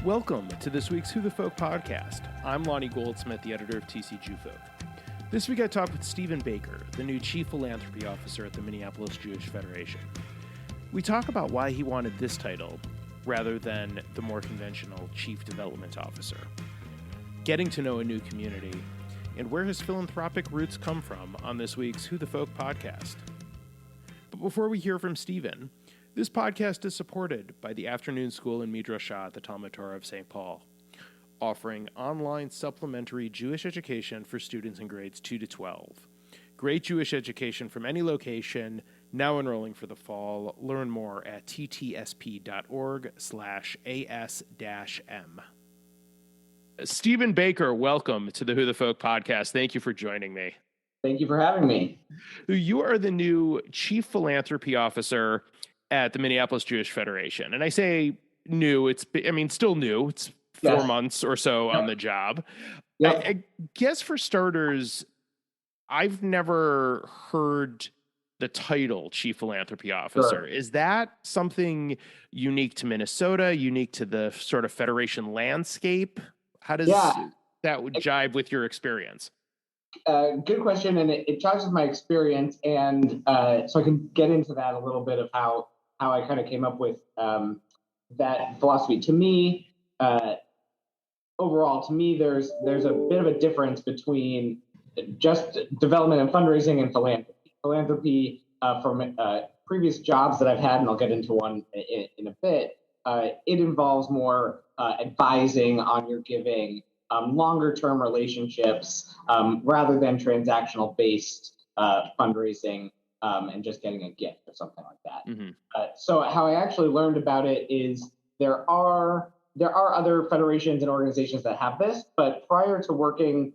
Welcome to this week's Who the Folk podcast. I'm Lonnie Goldsmith, the editor of TC Jew Folk. This week I talked with Stephen Baker, the new Chief Philanthropy Officer at the Minneapolis Jewish Federation. We talk about why he wanted this title rather than the more conventional Chief Development Officer, getting to know a new community, and where his philanthropic roots come from on this week's Who the Folk podcast. But before we hear from Stephen, this podcast is supported by the Afternoon School in Midrashah at the Talmud Torah of St. Paul, offering online supplementary Jewish education for students in grades 2 to 12. Great Jewish education from any location, now enrolling for the fall. Learn more at ttsp.org/as-m. Stephen Baker, welcome to the Who the Folk podcast. Thank you for joining me. Thank you for having me. You are the new Chief Philanthropy Officer at the Minneapolis Jewish Federation. And I say new, still new. It's 4 months or so on the job. Yep. I guess for starters, I've never heard the title Chief Philanthropy Officer. Sure. Is that something unique to Minnesota, unique to the sort of Federation landscape? How does that would jive with your experience? Good question, and it jives with my experience, and so I can get into that a little bit of how I kind of came up with that philosophy. To me, overall, there's a bit of a difference between just development and fundraising and philanthropy. Philanthropy, from previous jobs that I've had, and I'll get into one in a bit, it involves more advising on your giving, longer-term relationships, rather than transactional-based fundraising and just getting a gift or something like that. Mm-hmm. So how I actually learned about it is there are other federations and organizations that have this, but prior to working,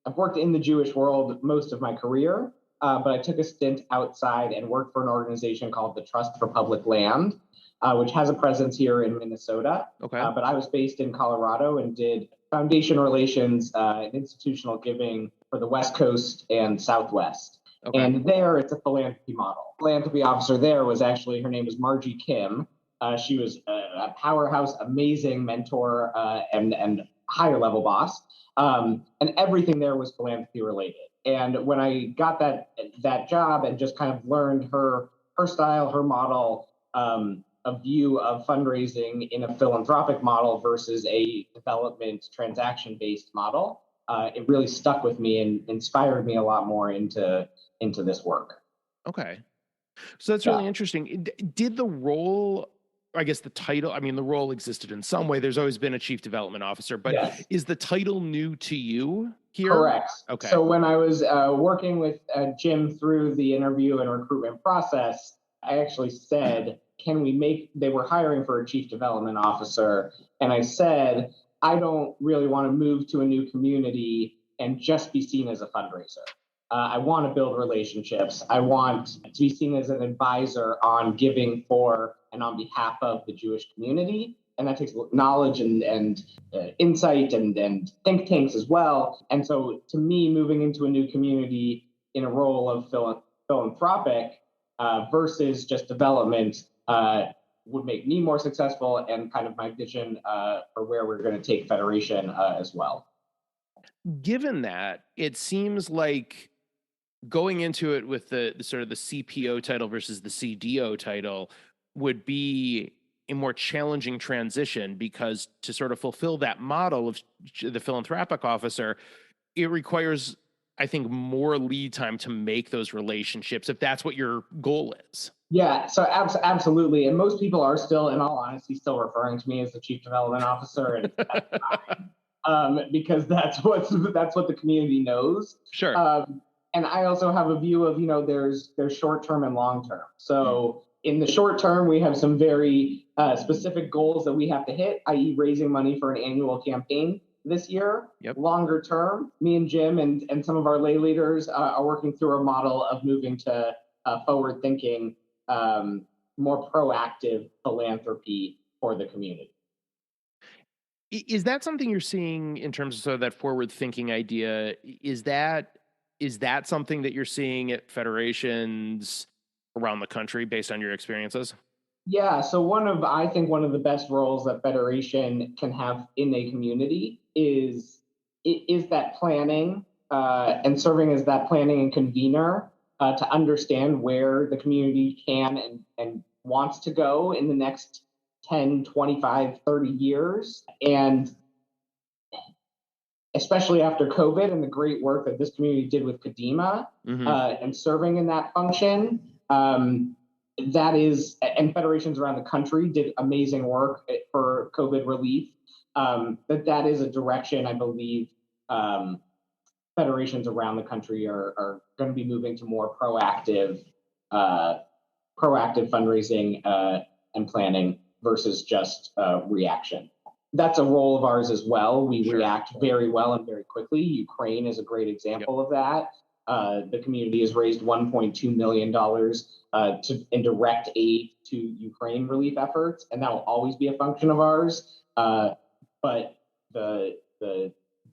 I've worked in the Jewish world most of my career, but I took a stint outside and worked for an organization called the Trust for Public Land, which has a presence here in Minnesota. Okay. But I was based in Colorado and did foundation relations and institutional giving for the West Coast and Southwest. Okay. And there, it's a philanthropy model. Philanthropy officer there was actually, her name was Margie Kim. She was a powerhouse, amazing mentor and higher level boss. And everything there was philanthropy related. And when I got that job and just kind of learned her style, her model, a view of fundraising in a philanthropic model versus a development transaction-based model, it really stuck with me and inspired me a lot more into this work. Okay. So that's really interesting. Did the role, I guess the title, the role existed in some way. There's always been a chief development officer, but is the title new to you here? Correct. Okay. So when I was working with Jim through the interview and recruitment process, I actually said, they were hiring for a chief development officer. And I said, I don't really want to move to a new community and just be seen as a fundraiser. I want to build relationships. I want to be seen as an advisor on giving for and on behalf of the Jewish community. And that takes knowledge and insight and think tanks as well. And so to me, moving into a new community in a role of philanthropic versus just development would make me more successful and kind of my vision for where we're going to take Federation as well. Given that, it seems like going into it with the sort of the CPO title versus the CDO title would be a more challenging transition, because to sort of fulfill that model of the philanthropic officer, it requires, I think, more lead time to make those relationships, if that's what your goal is. Yeah, so absolutely. And most people are still, in all honesty, still referring to me as the chief development officer, and that's fine, because that's what the community knows. Sure. And I also have a view of, there's short-term and long-term. So in the short term, we have some very specific goals that we have to hit, i.e. raising money for an annual campaign this year. Yep. Longer term, me and Jim and some of our lay leaders are working through a model of moving to forward-thinking, more proactive philanthropy for the community. Is that something you're seeing in terms of sort of that forward-thinking idea? Is that something that you're seeing at federations around the country based on your experiences? Yeah, so I think one of the best roles that Federation can have in a community is that planning and serving as that planning and convener to understand where the community can and wants to go in the next 10, 25, 30 years. And especially after COVID and the great work that this community did with Kadima and serving in that function. And federations around the country did amazing work for COVID relief. That is a direction I believe federations around the country are going to be moving to more proactive fundraising and planning versus just reaction. That's a role of ours as well. We react very well and very quickly. Ukraine is a great example of that. The community has raised $1.2 million in direct aid to Ukraine relief efforts, and that will always be a function of ours. But the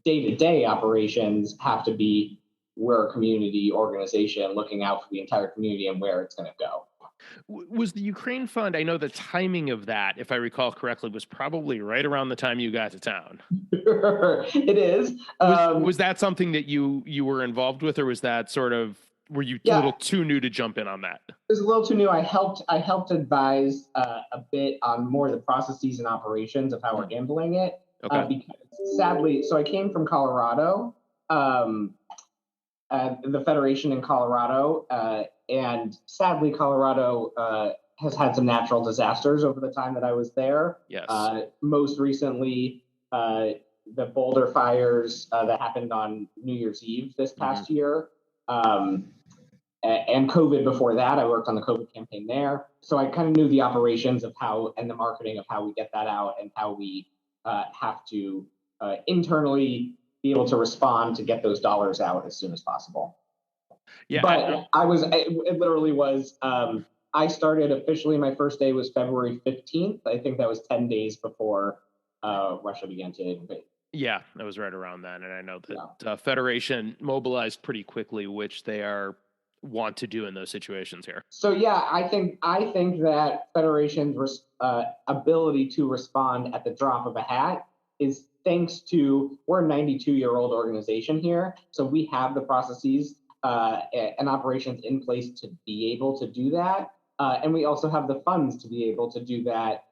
day-to-day operations have to be we're a community organization looking out for the entire community and where it's going to go. Was the Ukraine fund, I know the timing of that, if I recall correctly, was probably right around the time you got to town. It is. Was that something that you were involved with, or was that sort of, were you a little too new to jump in on that? It was a little too new. I helped advise a bit on more of the processes and operations of how we're handling it. Because sadly, so I came from Colorado, the Federation in Colorado, and sadly, Colorado has had some natural disasters over the time that I was there. Yes. Most recently, the Boulder fires that happened on New Year's Eve this past year. And COVID before that, I worked on the COVID campaign there. So I kind of knew the operations of how and the marketing of how we get that out and how we have to internally be able to respond to get those dollars out as soon as possible. Yeah, but it literally was, I started officially, my first day was February 15th. I think that was 10 days before Russia began to invade. Yeah, that was right around then. And I know that Federation mobilized pretty quickly, which they want to do in those situations here. So yeah, I think that Federation's ability to respond at the drop of a hat is thanks to, we're a 92-year-old organization here, so we have the processes and operations in place to be able to do that, and we also have the funds to be able to do that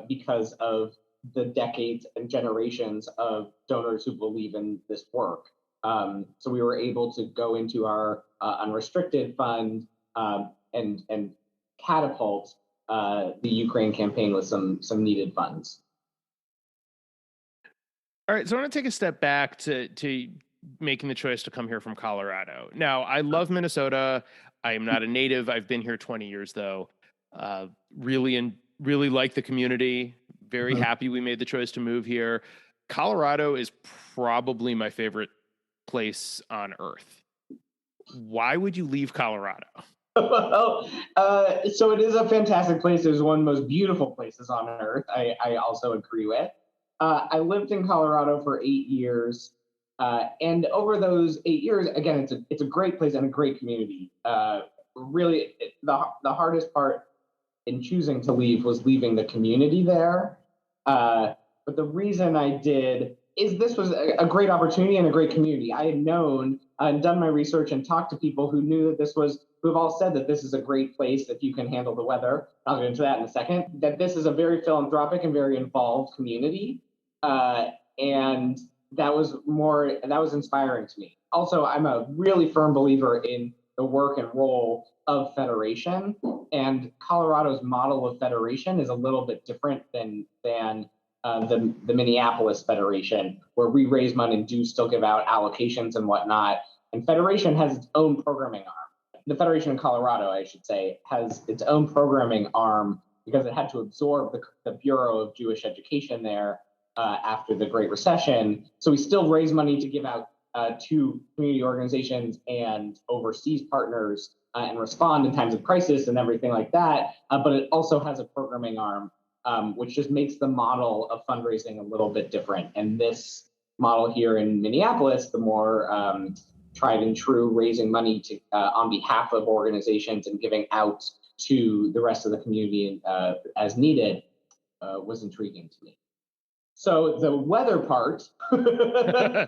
because of the decades and generations of donors who believe in this work. So we were able to go into our unrestricted fund and catapult the Ukraine campaign with some needed funds. All right, so I want to take a step back to making the choice to come here from Colorado. Now, I love Minnesota. I am not a native. I've been here 20 years, though. Really like the community. Very happy we made the choice to move here. Colorado is probably my favorite place on earth. Why would you leave Colorado? Well, so it is a fantastic place. It is one of the most beautiful places on earth. I also agree with. I lived in Colorado for 8 years. And over those 8 years, again, it's a great place and a great community. Really, the hardest part in choosing to leave was leaving the community there. But the reason I did is this was a great opportunity and a great community. I had known and done my research and talked to people who knew that who have all said that this is a great place if you can handle the weather. I'll get into that in a second. That this is a very philanthropic and very involved community. And that was inspiring to me. Also, I'm a really firm believer in the work and role of Federation, and Colorado's model of Federation is a little bit different than the Minneapolis Federation, where we raise money and do still give out allocations and whatnot. And Federation has its own programming arm. The Federation in Colorado, I should say, has its own programming arm because it had to absorb the Bureau of Jewish Education there after the Great Recession. So we still raise money to give out to community organizations and overseas partners and respond in times of crisis and everything like that. But it also has a programming arm, which just makes the model of fundraising a little bit different. And this model here in Minneapolis, the more tried and true raising money to on behalf of organizations and giving out to the rest of the community as needed was intriguing to me. So the weather part, I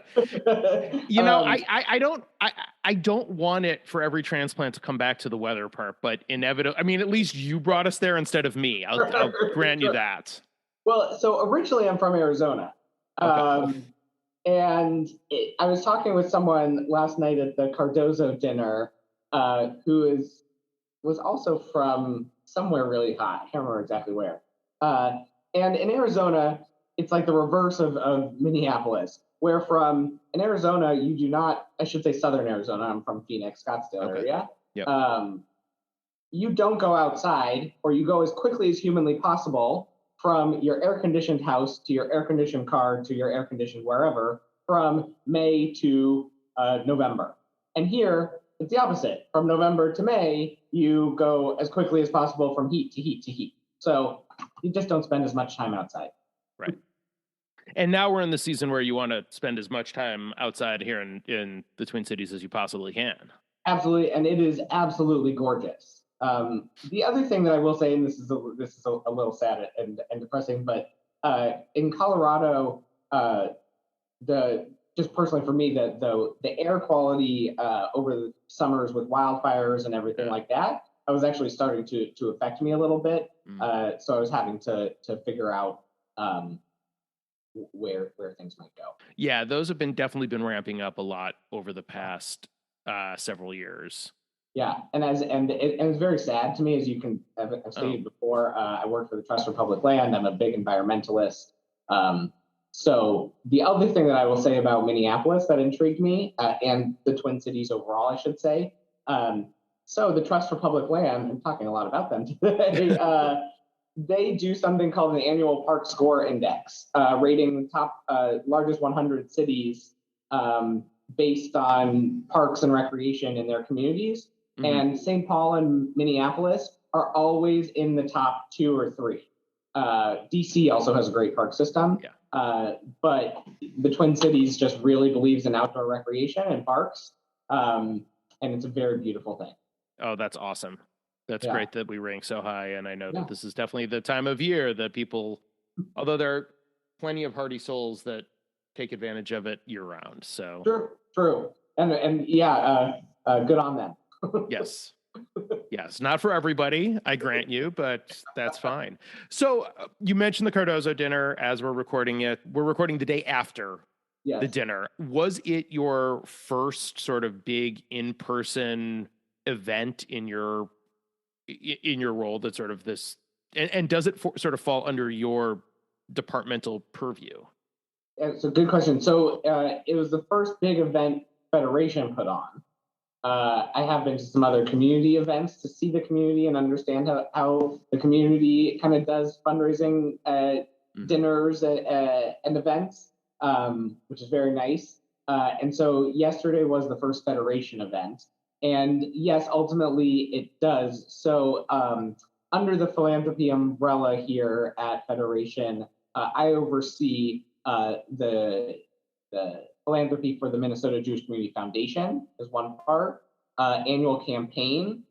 don't want it for every transplant to come back to the weather part, but inevitably, I mean, at least you brought us there instead of me. I'll grant you that. Well, so originally I'm from Arizona. Okay. And I was talking with someone last night at the Cardozo dinner who was also from somewhere really hot. I can't remember exactly where. And in Arizona, it's like the reverse of Minneapolis, where in Arizona, you do not, I should say Southern Arizona, I'm from Phoenix, Scottsdale area. Yep. You don't go outside, or you go as quickly as humanly possible from your air-conditioned house to your air-conditioned car to your air-conditioned wherever from May to November. And here, it's the opposite. From November to May, you go as quickly as possible from heat to heat to heat. So you just don't spend as much time outside. Right. And now we're in the season where you want to spend as much time outside here in the Twin Cities as you possibly can. Absolutely, and it is absolutely gorgeous. The other thing that I will say, and this is a little sad and depressing, but in Colorado, just personally for me, the air quality over the summers with wildfires and everything like that, I was actually starting to affect me a little bit. So I was having to figure out where things might go. Yeah, those have definitely been ramping up a lot over the past several years. Yeah, and it's very sad to me, as you can have stated before. I work for the Trust for Public Land. I'm a big environmentalist. So the other thing that I will say about Minneapolis that intrigued me, and the Twin Cities overall, I should say. So the Trust for Public Land, I'm talking a lot about them today. They do something called an annual Park Score Index, rating the top largest 100 cities based on parks and recreation in their communities. Mm-hmm. And St. Paul and Minneapolis are always in the top 2 or 3. DC also has a great park system. Yeah. But the Twin Cities just really believes in outdoor recreation and parks. And it's a very beautiful thing. Oh, that's awesome. That's great that we rank so high. And I know that this is definitely the time of year that people, although there are plenty of hardy souls that take advantage of it year round. So true. And good on them. Yes. Yes. Not for everybody, I grant you, but that's fine. So you mentioned the Cardozo dinner as we're recording it. We're recording the day after the dinner. Was it your first sort of big in-person event in your role that sort of this, and does it sort of fall under your departmental purview? It's a good question. So it was the first big event Federation put on. I have been to some other community events to see the community and understand how the community kind of does fundraising dinners and events, which is very nice. And so yesterday was the first Federation event. And yes, ultimately it does. So under the philanthropy umbrella here at Federation, I oversee the philanthropy for the Minnesota Jewish Community Foundation is one part, annual campaign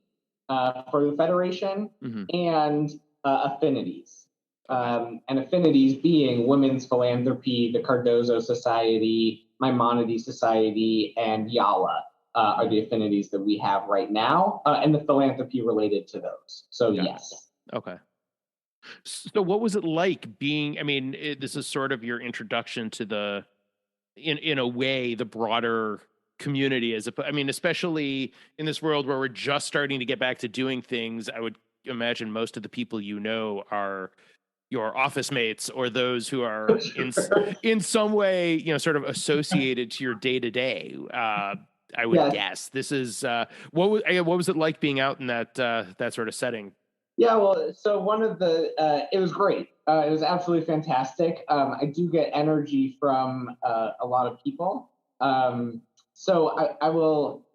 for the Federation, and affinities. And affinities being Women's Philanthropy, the Cardozo Society, Maimonides Society, and Yala are the affinities that we have right now, and the philanthropy related to those. So yes. Okay. So what was it like being, I mean, this is sort of your introduction to in a way, the broader community I mean, especially in this world where we're just starting to get back to doing things. I would imagine most of the people you know are your office mates or those who are in some way, sort of associated to your day to day. I would guess this is what was it like being out in that sort of setting? Yeah, well, so it was great. It was absolutely fantastic. I do get energy from a lot of people. So I will,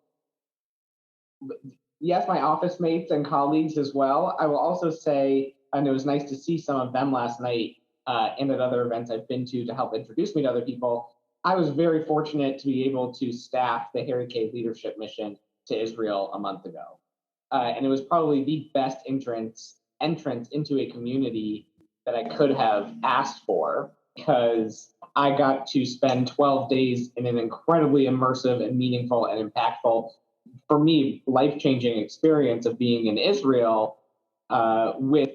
yes, my office mates and colleagues as well. I will also say, and it was nice to see some of them last night and at other events I've been to help introduce me to other people. I was very fortunate to be able to staff the Harry K. Leadership Mission to Israel a month ago. And it was probably the best entrance into a community that I could have asked for, because I got to spend 12 days in an incredibly immersive and meaningful and impactful, for me, life-changing experience of being in Israel with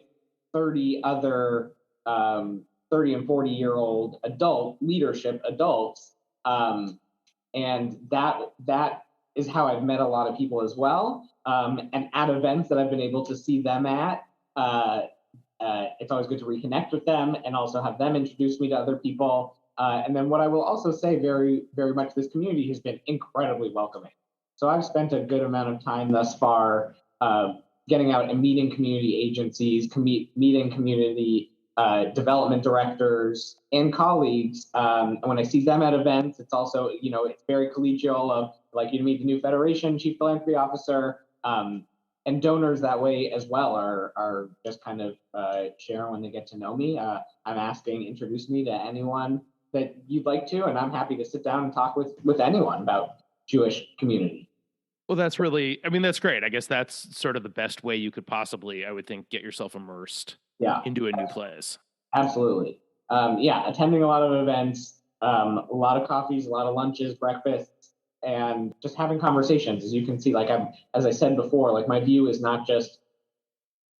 30 other 30 and 40-year-old leadership adults. And that is how I've met a lot of people as well. And at events that I've been able to see them at, it's always good to reconnect with them and also have them introduce me to other people. And then what I will also say, very, very much, this community has been incredibly welcoming. So I've spent a good amount of time thus far getting out and meeting community agencies, meeting community development directors and colleagues. And when I see them at events, it's also, it's very collegial of like, you meet the new Federation Chief Philanthropy Officer, and donors that way as well are just kind of sharing when they get to know me. I'm asking, introduce me to anyone that you'd like to, and I'm happy to sit down and talk with anyone about Jewish community. Well, that's great. I guess that's sort of the best way you could possibly, I would think, get yourself immersed into a new place. Absolutely. Attending a lot of events, a lot of coffees, a lot of lunches, breakfasts, and just having conversations. As you can see, as I said before, like my view is not just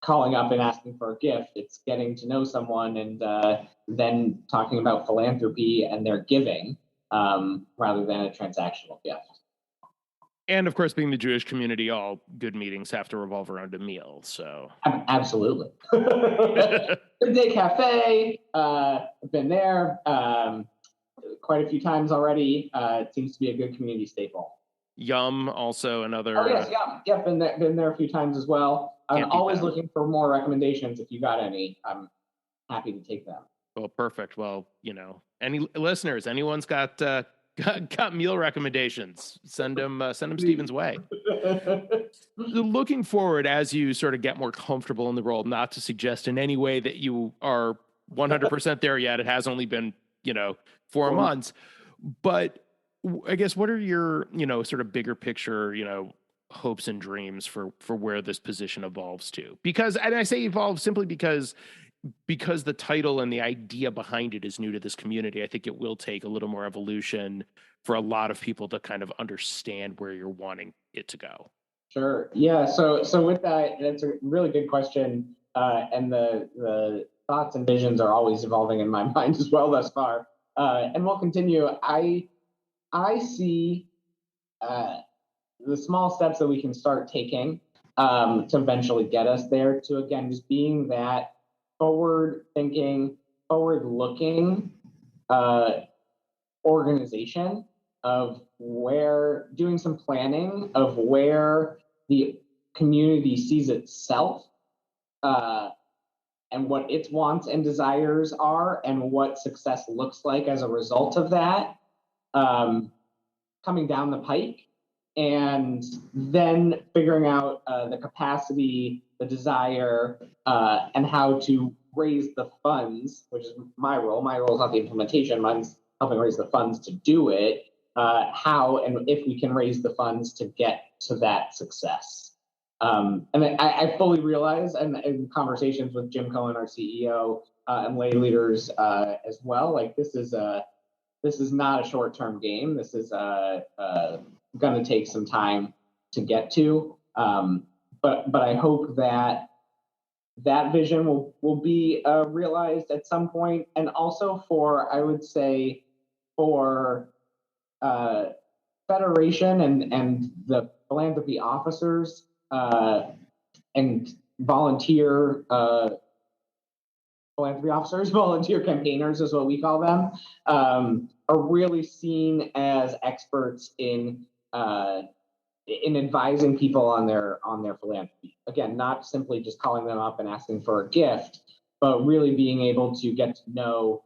calling up and asking for a gift. It's getting to know someone and then talking about philanthropy and their giving rather than a transactional gift. And of course, being the Jewish community, all good meetings have to revolve around a meal. So absolutely. Good Day Cafe. I've been there quite a few times already. It seems to be a good community staple. Yum, also another. Oh yes, Yum. Yeah, been there a few times as well. I'm always looking for more recommendations. If you got any, I'm happy to take them. Well, perfect. Well, any listeners, anyone's got meal recommendations, send them Stephen's way. Looking forward, as you sort of get more comfortable in the role, not to suggest in any way that you are 100% there yet. It has only been 4 months, but I guess what are your sort of bigger picture hopes and dreams for where this position evolves to? Because, and I say evolve simply because the title and the idea behind it is new to this community. I think it will take a little more evolution for a lot of people to kind of understand where you're wanting it to go. Sure. Yeah. So with that, that's a really good question. And the thoughts and visions are always evolving in my mind as well thus far. And we'll continue. I see the small steps that we can start taking to eventually get us there, to, again, just being that forward-thinking, forward-looking organization of doing some planning of where the community sees itself and what its wants and desires are and what success looks like as a result of that coming down the pike, and then figuring out the capacity, the desire, and how to raise the funds, which is my role. My role is not the implementation. Mine's helping raise the funds to do it. How and if we can raise the funds to get to that success. And I fully realize, and in conversations with Jim Cohen, our CEO, and lay leaders as well, like this is not a short-term game. This is going to take some time to get to. But I hope that vision will be realized at some point, and also I would say for Federation and the philanthropy officers and volunteer philanthropy officers, volunteer campaigners is what we call them, are really seen as experts in advising people on their philanthropy. Again, not simply just calling them up and asking for a gift, but really being able to get to know.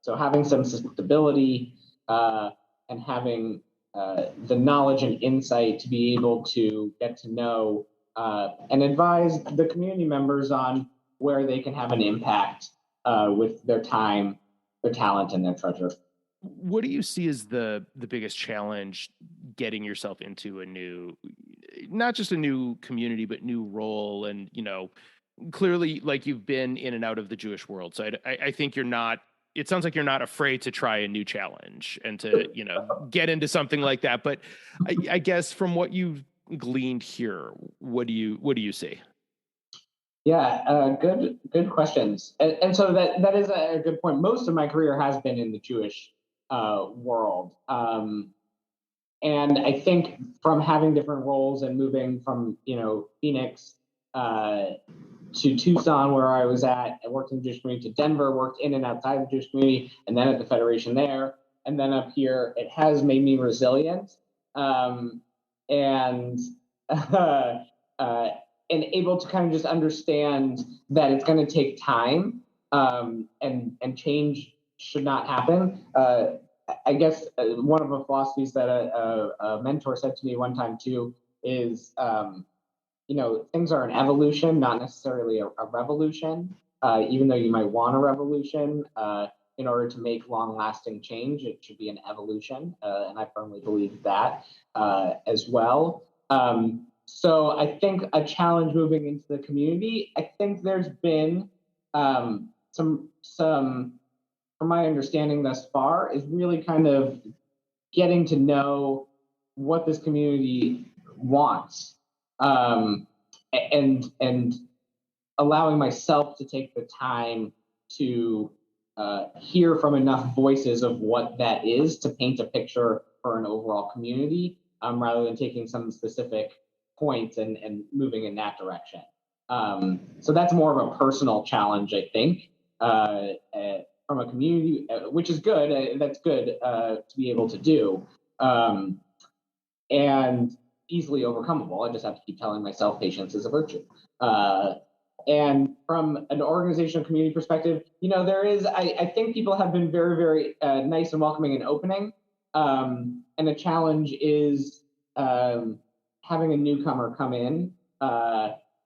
So having some stability and having the knowledge and insight to be able to get to know and advise the community members on where they can have an impact with their time, their talent, and their treasure. What do you see as the biggest challenge getting yourself into a new not just a new community, but new role. And, clearly, like, you've been in and out of the Jewish world. So I think it sounds like you're not afraid to try a new challenge and to, get into something like that. But I guess from what you've gleaned here, what do you see? Yeah, good questions. And so that is a good point. Most of my career has been in the Jewish world. And I think from having different roles and moving from, Phoenix to Tucson, where I was at, I worked in the Jewish community, to Denver, worked in and outside the Jewish community, and then at the Federation there, and then up here, it has made me resilient, and uh, and able to kind of just understand that it's going to take time, and change should not happen. I guess one of the philosophies that a mentor said to me one time too is, things are an evolution, not necessarily a revolution. Even though you might want a revolution, in order to make long-lasting change, it should be an evolution, and I firmly believe that as well. So I think a challenge moving into the community. I think there's been some, from my understanding thus far, is really kind of getting to know what this community wants, and allowing myself to take the time to hear from enough voices of what that is to paint a picture for an overall community, rather than taking some specific points and moving in that direction. So that's more of a personal challenge, I think, from a community, which is good. That's good to be able to do, and easily overcomable. I just have to keep telling myself patience is a virtue. And from an organizational community perspective, there is, I think people have been very, very nice and welcoming and opening. And the challenge is having a newcomer come in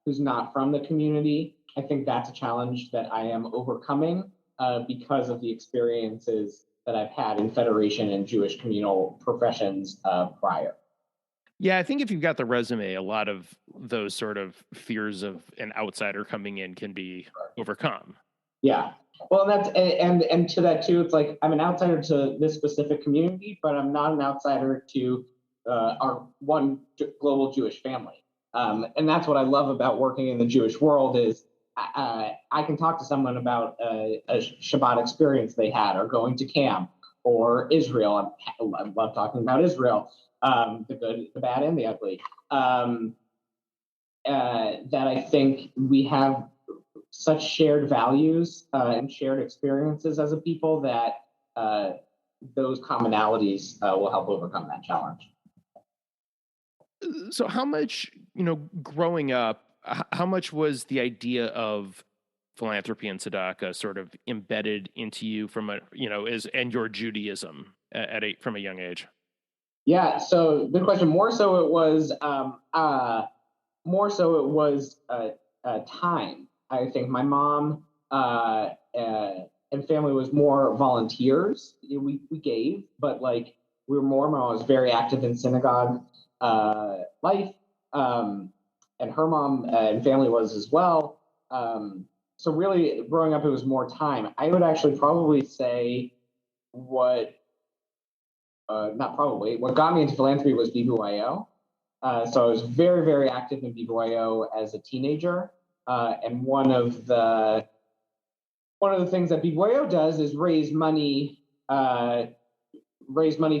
who's not from the community. I think that's a challenge that I am overcoming because of the experiences that I've had in Federation and Jewish communal professions prior. Yeah, I think if you've got the resume, a lot of those sort of fears of an outsider coming in can be overcome. Yeah. Well, and to that too, it's like I'm an outsider to this specific community, but I'm not an outsider to our one global Jewish family. And that's what I love about working in the Jewish world is I can talk to someone about a Shabbat experience they had, or going to camp, or Israel. I love talking about Israel, the good, the bad, and the ugly. That I think we have such shared values and shared experiences as a people that those commonalities will help overcome that challenge. So how much, growing up, how much was the idea of philanthropy and tzedakah sort of embedded into you from and your Judaism from a young age? Yeah, so good question. More so it was time. I think my mom and family was more volunteers. We gave, but like we were more. My mom was very active in synagogue life, and her mom and family was as well. So really, growing up, it was more time. I would actually probably say what got me into philanthropy was BBYO. So I was very, very active in BBYO as a teenager, and one of the things that BBYO does is raise money to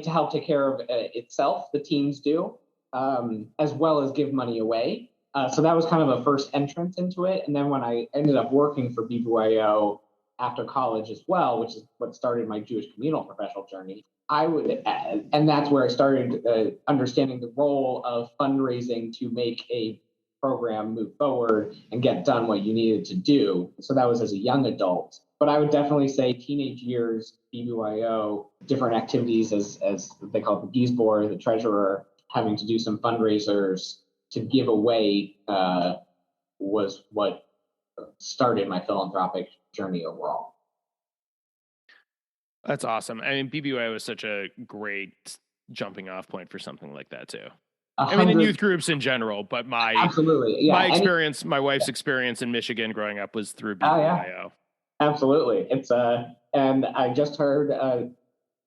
help take care of itself. The teams do, as well as give money away. So that was kind of a first entrance into it. And then when I ended up working for BBYO after college as well, which is what started my Jewish communal professional journey, and that's where I started understanding the role of fundraising to make a program move forward and get done what you needed to do. So that was as a young adult. But I would definitely say teenage years, BBYO, different activities as they call it, the Giesbor, the treasurer, having to do some fundraisers to give away was what started my philanthropic journey overall. That's awesome. I mean, BBY was such a great jumping off point for something like that too. I mean, in youth groups in general, but absolutely, yeah. My experience, my wife's experience in Michigan growing up was through BBIO. Absolutely. It's and I just heard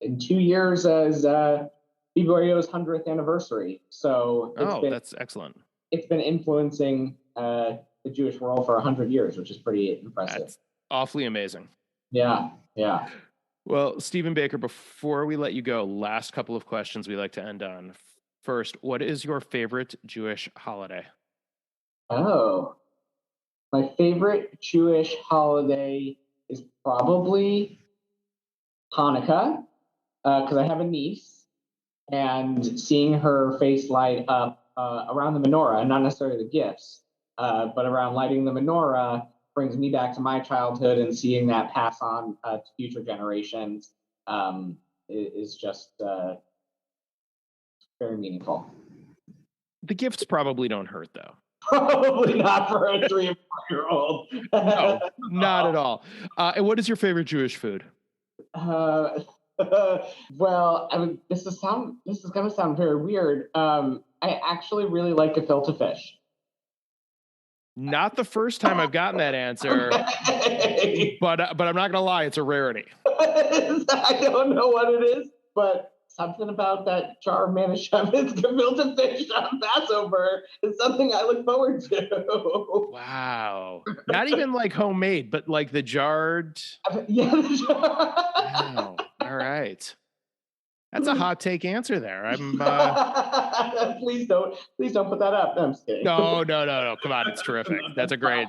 in 2 years as BBIO's 100th anniversary. So that's excellent. It's been influencing the Jewish world for 100 years, which is pretty impressive. That's awfully amazing. Yeah. Well, Stephen Baker, before we let you go, last couple of questions we like to end on. First, what is your favorite Jewish holiday? Oh, my favorite Jewish holiday is probably Hanukkah, because I have a niece, and seeing her face light up around the menorah, not necessarily the gifts, but around lighting the menorah, brings me back to my childhood, and seeing that pass on to future generations is just very meaningful. The gifts probably don't hurt, though. Probably not for a 3 or 4-year-old. No, not at all. And what is your favorite Jewish food? Well, I mean, this is going to sound very weird. I actually really like gefilte fish. Not the first time I've gotten that answer, but I'm not going to lie, it's a rarity. I don't know what it is, but something about that jar of Manischewitz gefilte fish on Passover is something I look forward to. Wow. Not even like homemade, but like the jarred. Yeah. Wow. All right. That's a hot take answer there. I'm Please don't put that up. No, I'm just kidding. No. Come on, it's terrific. That's a great.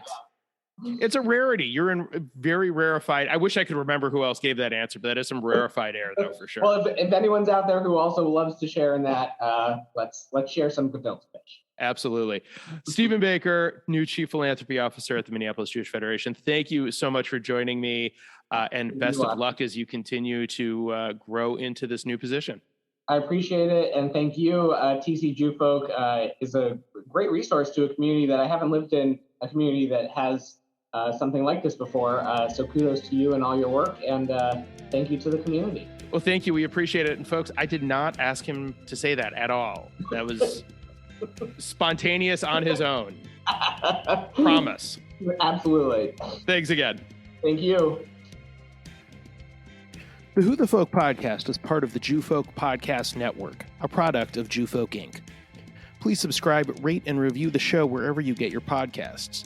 It's a rarity. You're in very rarefied. I wish I could remember who else gave that answer, but that is some rarefied air, though, for sure. Well, if anyone's out there who also loves to share in that, let's share some gefilte fish. Absolutely. Stephen Baker, new Chief Philanthropy Officer at the Minneapolis Jewish Federation. Thank you so much for joining me, and best of luck as you continue to grow into this new position. I appreciate it, and thank you. TC Jew Folk is a great resource to a community that I haven't lived in, a community that has something like this before. So kudos to you and all your work, and thank you to the community. Well, thank you. We appreciate it. And folks, I did not ask him to say that at all. That was spontaneous on his own. Promise. Absolutely. Thanks again. Thank you. The Who the Folk podcast is part of the Jew Folk Podcast Network, a product of Jew Folk Inc. Please subscribe, rate, and review the show wherever you get your podcasts.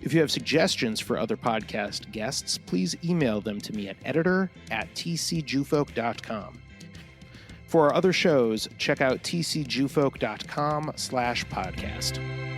If you have suggestions for other podcast guests, please email them to me at editor@tcjewfolk.com. For our other shows, check out tcjewfolk.com/podcast.